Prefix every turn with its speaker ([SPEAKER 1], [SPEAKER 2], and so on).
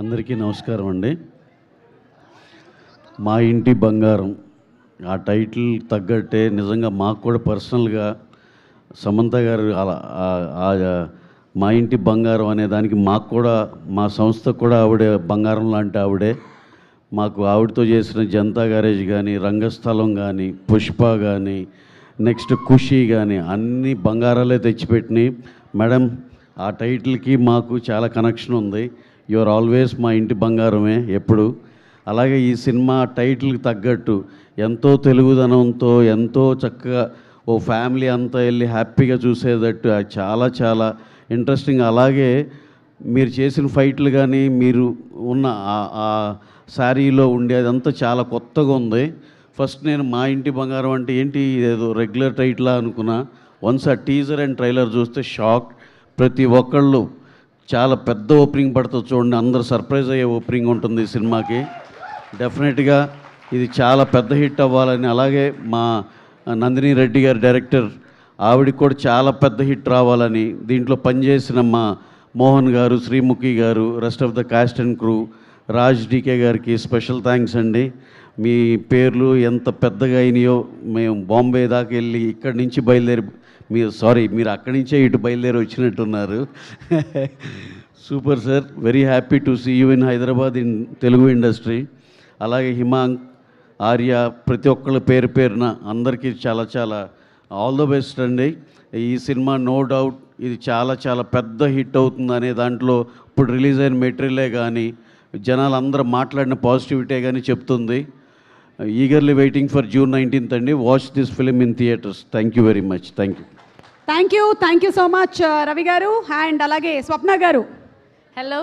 [SPEAKER 1] అందరికీ నమస్కారం అండి. మా ఇంటి బంగారం ఆ టైటిల్ తగ్గట్టే నిజంగా మాకు కూడా పర్సనల్గా సమంత గారు అలా మా ఇంటి బంగారం అనే దానికి మాకు కూడా మా సంస్థకు కూడా ఆవిడే బంగారం లాంటి ఆవిడే. మాకు ఆవిడతో చేసిన జనతా గ్యారేజ్ కానీ, రంగస్థలం కానీ, పుష్ప కానీ, నెక్స్ట్ ఖుషి కానీ అన్ని బంగారాలే తెచ్చిపెట్టినాయి. మేడం, ఆ టైటిల్కి మాకు చాలా కనెక్షన్ ఉంది. యువర్ ఆల్వేస్ మా ఇంటి బంగారమే ఎప్పుడు. అలాగే ఈ సినిమా టైటిల్కి తగ్గట్టు ఎంతో తెలుగుదనంతో ఎంతో చక్కగా ఓ ఫ్యామిలీ అంతా వెళ్ళి హ్యాపీగా చూసేటట్టు చాలా చాలా ఇంట్రెస్టింగ్. అలాగే మీరు చేసిన ఫైట్లు కానీ మీరు ఉన్న ఆ శారీలో ఉండేదంతా చాలా కొత్తగా ఉంది. ఫస్ట్ నేను మా ఇంటి బంగారం అంటే ఏంటి ఏదో రెగ్యులర్ టైటిలా అనుకున్నా. వన్స్ ఆ టీజర్ అండ్ ట్రైలర్ చూస్తే షాక్. ప్రతి ఒక్కళ్ళు చాలా పెద్ద ఓపెనింగ్ పడుతుంది చూడండి, అందరూ సర్ప్రైజ్ అయ్యే ఓపెనింగ్ ఉంటుంది ఈ సినిమాకి. డెఫినెట్గా ఇది చాలా పెద్ద హిట్ అవ్వాలని, అలాగే మా నందిని రెడ్డి గారు డైరెక్టర్, ఆవిడకి కూడా చాలా పెద్ద హిట్ రావాలని, దీంట్లో పనిచేసిన మా మోహన్ గారు, శ్రీముఖి గారు, rest of the cast and crew, Raj DK గారికి స్పెషల్ థ్యాంక్స్ అండి. మీ పేర్లు ఎంత పెద్దగా అయినాయో, మేము బాంబే దాకా వెళ్ళి ఇక్కడి నుంచి బయలుదేరి మీరు అక్కడి నుంచే ఇటు బయలుదేరి వచ్చినట్టున్నారు. Super sir, very happy to see you in Hyderabad in Telugu industry. అలాగే హిమాంగ్, ఆర్య, ప్రతి ఒక్కళ్ళ పేరు పేరున అందరికీ చాలా చాలా ఆల్ ద బెస్ట్ అండి. ఈ సినిమా నో డౌట్ ఇది చాలా చాలా పెద్ద హిట్ అవుతుంది అనే దాంట్లో ఇప్పుడు రిలీజ్ అయిన మెటీరియలే కానీ, జనాలు అందరూ మాట్లాడిన పాజిటివిటీ కానీ చెప్తుంది. Eagerly waiting for June 19th అండి. Watch this film in theatres. Thank you very much. Thank you
[SPEAKER 2] so much Ravi గారు. అండ్ అలాగే స్వప్న గారు.
[SPEAKER 3] హలో